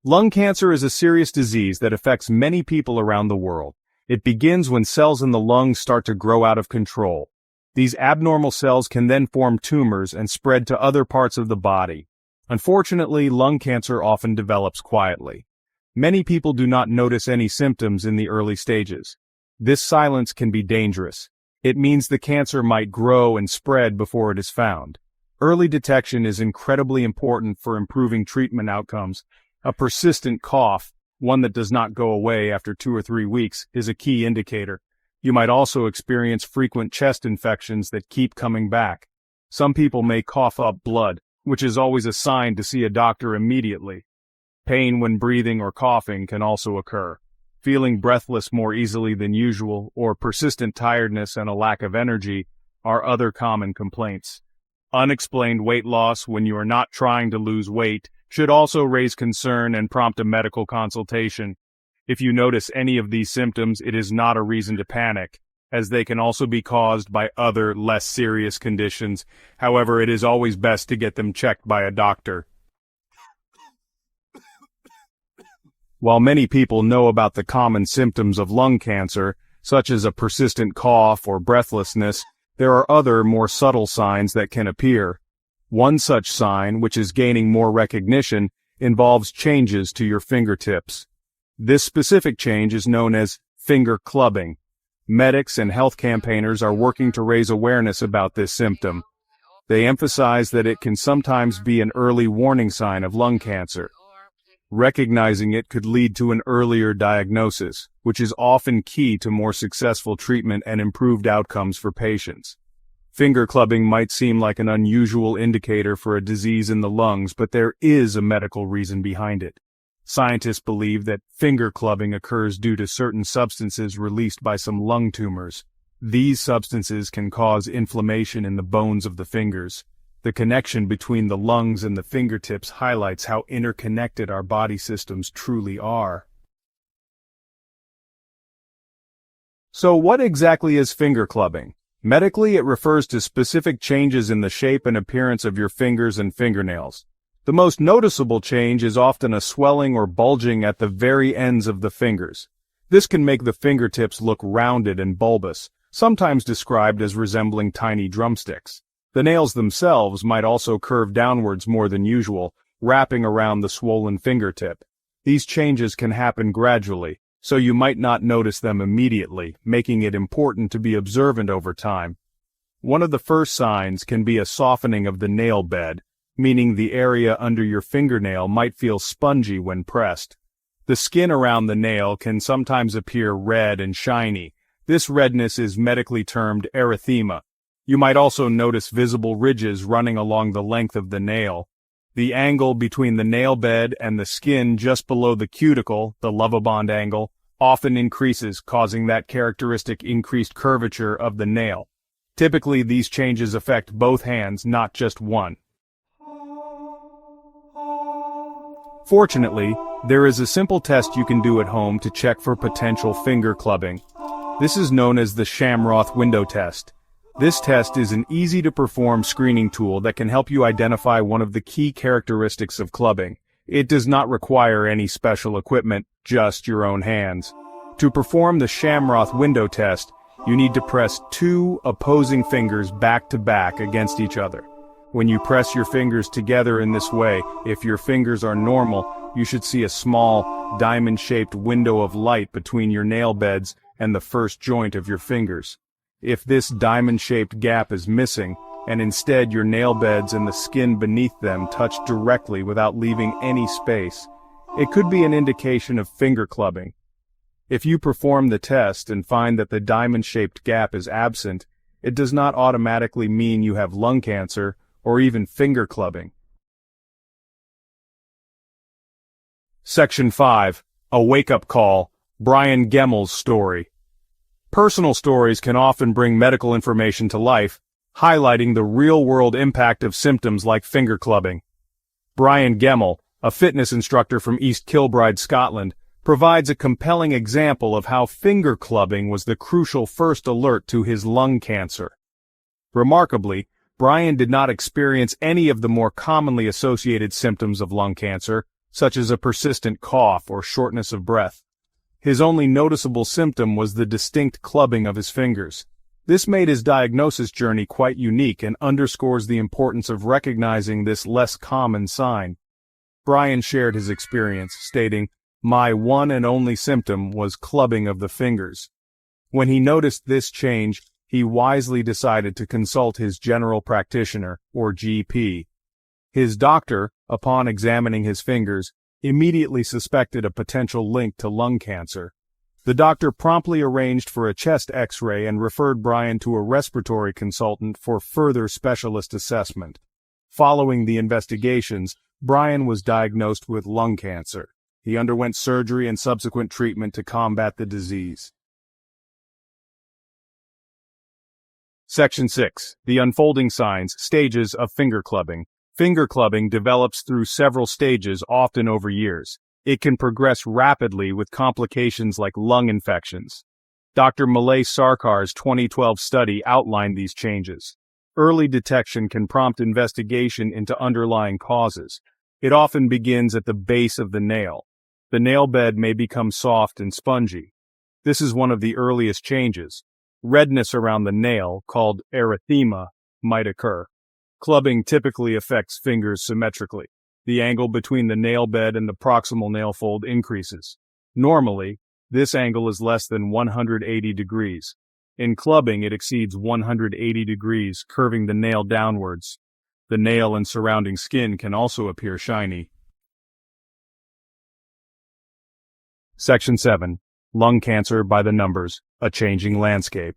Lung cancer is a serious disease that affects many people around the world. It begins when cells in the lungs start to grow out of control. These abnormal cells can then form tumors and spread to other parts of the body. Unfortunately, lung cancer often develops quietly. Many people do not notice any symptoms in the early stages. This silence can be dangerous. It means the cancer might grow and spread before it is found. Early detection is incredibly important for improving treatment outcomes. A persistent cough, one that does not go away after 2 or 3 weeks, is a key indicator. You might also experience frequent chest infections that keep coming back. Some people may cough up blood, which is always a sign to see a doctor immediately. Pain when breathing or coughing can also occur. Feeling breathless more easily than usual, or persistent tiredness and a lack of energy are other common complaints. Unexplained weight loss when you are not trying to lose weight should also raise concern and prompt a medical consultation. If you notice any of these symptoms, it is not a reason to panic, as they can also be caused by other, less serious conditions. However, it is always best to get them checked by a doctor. While many people know about the common symptoms of lung cancer, such as a persistent cough or breathlessness, there are other, more subtle signs that can appear. One such sign, which is gaining more recognition, involves changes to your fingertips. This specific change is known as finger clubbing. Medics and health campaigners are working to raise awareness about this symptom. They emphasize that it can sometimes be an early warning sign of lung cancer. Recognizing it could lead to an earlier diagnosis, which is often key to more successful treatment and improved outcomes for patients. Finger clubbing might seem like an unusual indicator for a disease in the lungs, but there is a medical reason behind it. Scientists believe that finger clubbing occurs due to certain substances released by some lung tumors. These substances can cause inflammation in the bones of the fingers. The connection between the lungs and the fingertips highlights how interconnected our body systems truly are. So what exactly is finger clubbing? Medically, it refers to specific changes in the shape and appearance of your fingers and fingernails. The most noticeable change is often a swelling or bulging at the very ends of the fingers. This can make the fingertips look rounded and bulbous, sometimes described as resembling tiny drumsticks. The nails themselves might also curve downwards more than usual, wrapping around the swollen fingertip. These changes can happen gradually, so you might not notice them immediately, making it important to be observant over time. One of the first signs can be a softening of the nail bed, meaning the area under your fingernail might feel spongy when pressed. The skin around the nail can sometimes appear red and shiny. This redness is medically termed erythema. You might also notice visible ridges running along the length of the nail. The angle between the nail bed and the skin just below the cuticle, the Lovibond angle, often increases, causing that characteristic increased curvature of the nail. Typically, these changes affect both hands, not just one. Fortunately, there is a simple test you can do at home to check for potential finger clubbing. This is known as the Shamroth window test. This test is an easy-to-perform screening tool that can help you identify one of the key characteristics of clubbing. It does not require any special equipment, just your own hands. To perform the Shamroth window test, you need to press 2 opposing fingers back to back against each other. When you press your fingers together in this way, if your fingers are normal, you should see a small, diamond-shaped window of light between your nail beds and the first joint of your fingers. If this diamond-shaped gap is missing, and instead your nail beds and the skin beneath them touch directly without leaving any space, it could be an indication of finger clubbing. If you perform the test and find that the diamond-shaped gap is absent, it does not automatically mean you have lung cancer or even finger clubbing. Section 5. A Wake-Up Call. Brian Gemmel's Story. Personal stories can often bring medical information to life, highlighting the real-world impact of symptoms like finger clubbing. Brian Gemmel, a fitness instructor from East Kilbride, Scotland, provides a compelling example of how finger clubbing was the crucial first alert to his lung cancer. Remarkably, Brian did not experience any of the more commonly associated symptoms of lung cancer, such as a persistent cough or shortness of breath. His only noticeable symptom was the distinct clubbing of his fingers. This made his diagnosis journey quite unique and underscores the importance of recognizing this less common sign. Brian shared his experience, stating, "My one and only symptom was clubbing of the fingers." When he noticed this change, he wisely decided to consult his general practitioner, or GP. His doctor, upon examining his fingers, immediately suspected a potential link to lung cancer. The doctor promptly arranged for a chest X-ray and referred Brian to a respiratory consultant for further specialist assessment. Following the investigations, Brian was diagnosed with lung cancer. He underwent surgery and subsequent treatment to combat the disease. Section 6. The unfolding signs, stages of finger clubbing. Finger clubbing develops through several stages, often over years. It can progress rapidly with complications like lung infections. Dr. Malay Sarkar's 2012 study outlined these changes. Early detection can prompt investigation into underlying causes. It often begins at the base of the nail. The nail bed may become soft and spongy. This is one of the earliest changes. Redness around the nail, called erythema, might occur. Clubbing typically affects fingers symmetrically. The angle between the nail bed and the proximal nail fold increases. Normally, this angle is less than 180 degrees. In clubbing, it exceeds 180 degrees, curving the nail downwards. The nail and surrounding skin can also appear shiny. Section 7. Lung cancer by the numbers, a changing landscape.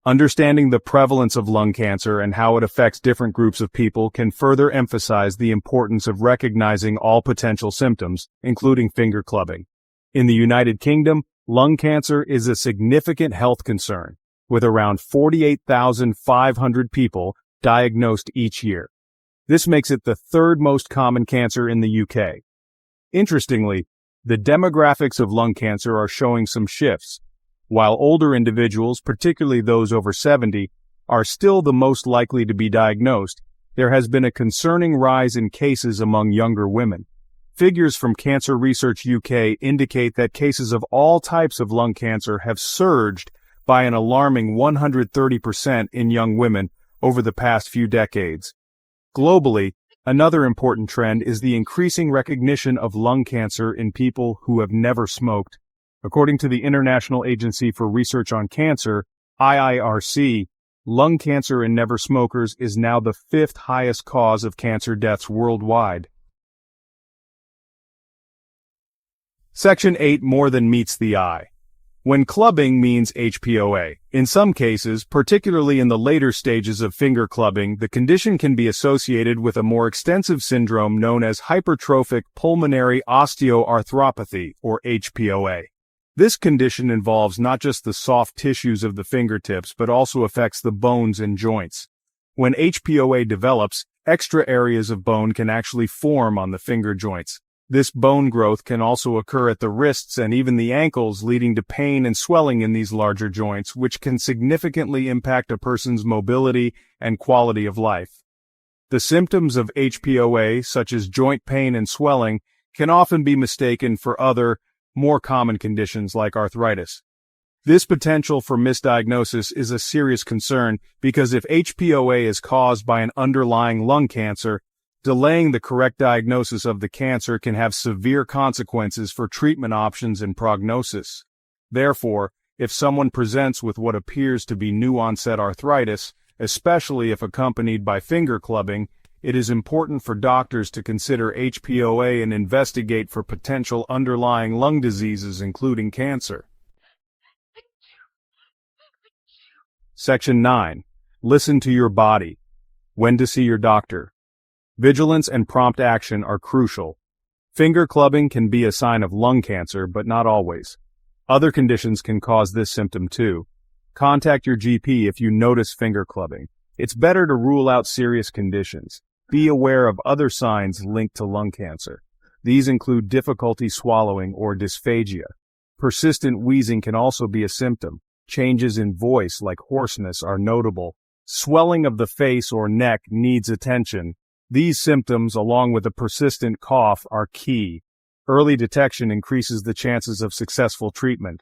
Understanding the prevalence of lung cancer and how it affects different groups of people can further emphasize the importance of recognizing all potential symptoms, including finger clubbing. In the United Kingdom, lung cancer is a significant health concern, with around 48,500 people diagnosed each year. This makes it the third most common cancer in the UK. Interestingly, the demographics of lung cancer are showing some shifts. While older individuals, particularly those over 70, are still the most likely to be diagnosed, there has been a concerning rise in cases among younger women. Figures from Cancer Research UK indicate that cases of all types of lung cancer have surged by an alarming 130% in young women over the past few decades. Globally, another important trend is the increasing recognition of lung cancer in people who have never smoked. According to the International Agency for Research on Cancer, IIRC, lung cancer in never smokers is now the fifth highest cause of cancer deaths worldwide. Section 8. More than meets the eye. When clubbing means HPOA. In some cases, particularly in the later stages of finger clubbing, the condition can be associated with a more extensive syndrome known as hypertrophic pulmonary osteoarthropathy, or HPOA. This condition involves not just the soft tissues of the fingertips but also affects the bones and joints. When HPOA develops, extra areas of bone can actually form on the finger joints. This bone growth can also occur at the wrists and even the ankles, leading to pain and swelling in these larger joints, which can significantly impact a person's mobility and quality of life. The symptoms of HPOA, such as joint pain and swelling, can often be mistaken for other, more common conditions like arthritis. This potential for misdiagnosis is a serious concern because if HPOA is caused by an underlying lung cancer, delaying the correct diagnosis of the cancer can have severe consequences for treatment options and prognosis. Therefore, if someone presents with what appears to be new-onset arthritis, especially if accompanied by finger clubbing, it is important for doctors to consider HPOA and investigate for potential underlying lung diseases, including cancer. Section 9. Listen to your body. When to see your doctor. Vigilance and prompt action are crucial. Finger clubbing can be a sign of lung cancer, but not always. Other conditions can cause this symptom too. Contact your GP if you notice finger clubbing. It's better to rule out serious conditions. Be aware of other signs linked to lung cancer. These include difficulty swallowing or dysphagia. Persistent wheezing can also be a symptom. Changes in voice like hoarseness are notable. Swelling of the face or neck needs attention. These symptoms, along with a persistent cough, are key. Early detection increases the chances of successful treatment.